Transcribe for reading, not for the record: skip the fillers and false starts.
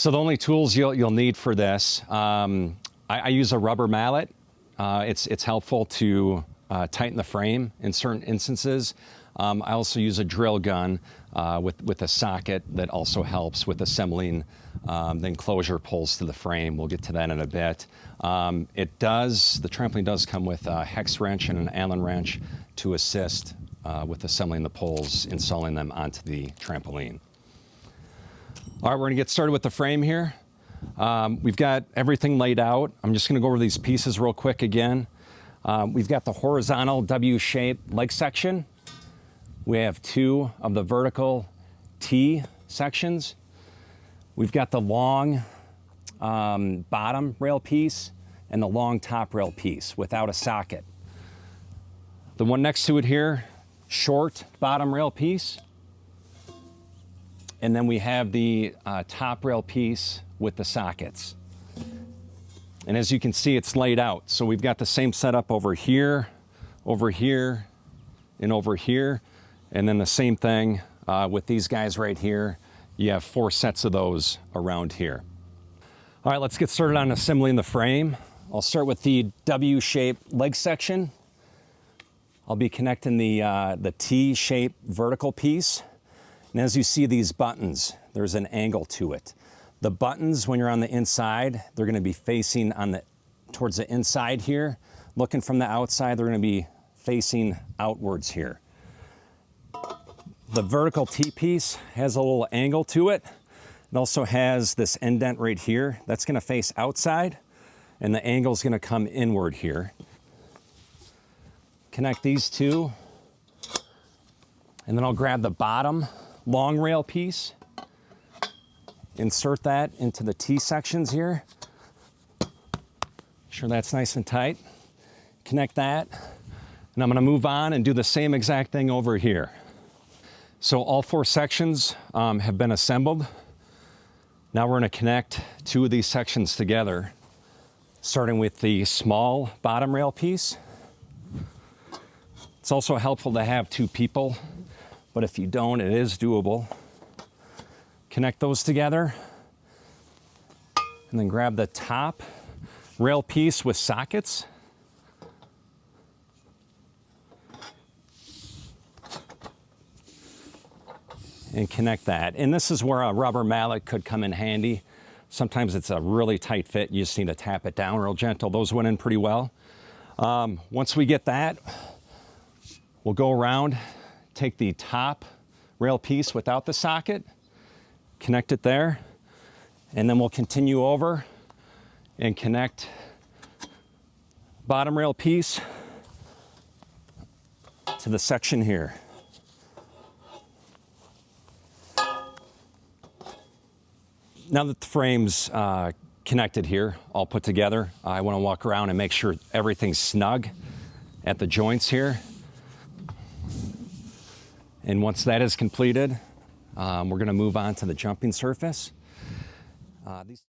So the only tools you'll need for this, I use a rubber mallet. It's helpful to tighten the frame in certain instances. I also use a drill gun with a socket that also helps with assembling the enclosure pulls to the frame. We'll get to that in a bit. The trampoline does come with a hex wrench and an Allen wrench to assist with assembling the poles, installing them onto the trampoline. All right, we're gonna get started with the frame here. We've got everything laid out. I'm just gonna go over these pieces real quick again. We've got the horizontal W-shaped leg section. We have 2 of the vertical T sections. We've got the long bottom rail piece and the long top rail piece without a socket. The one next to it here, short bottom rail piece. And then we have the top rail piece with the sockets. And as you can see, it's laid out. So we've got the same setup over here, and over here. And then the same thing with these guys right here. You have 4 sets of those around here. All right, let's get started on assembling the frame. I'll start with the W-shaped leg section. I'll be connecting the T-shaped vertical piece. And as you see these buttons, there's an angle to it. The buttons, when you're on the inside, they're gonna be facing towards the inside here. Looking from the outside, they're gonna be facing outwards here. The vertical T-piece has a little angle to it. It also has this indent right here. That's gonna face outside, and the angle's gonna come inward here. Connect these 2, and then I'll grab the bottom long rail piece, insert that into the T sections here. Make sure that's nice and tight. Connect that, and I'm gonna move on and do the same exact thing over here. So all 4 sections have been assembled. Now we're gonna connect 2 of these sections together, starting with the small bottom rail piece. It's also helpful to have 2 people, but if you don't, it is doable. Connect those together, and then grab the top rail piece with sockets. And connect that. And this is where a rubber mallet could come in handy. Sometimes it's a really tight fit. You just need to tap it down real gentle. Those went in pretty well. Once we get that, we'll go around, take the top rail piece without the socket, connect it there, and then we'll continue over and connect bottom rail piece to the section here. Now that the frame's connected here, all put together, I want to walk around and make sure everything's snug at the joints here. And once that is completed, we're going to move on to the jumping surface.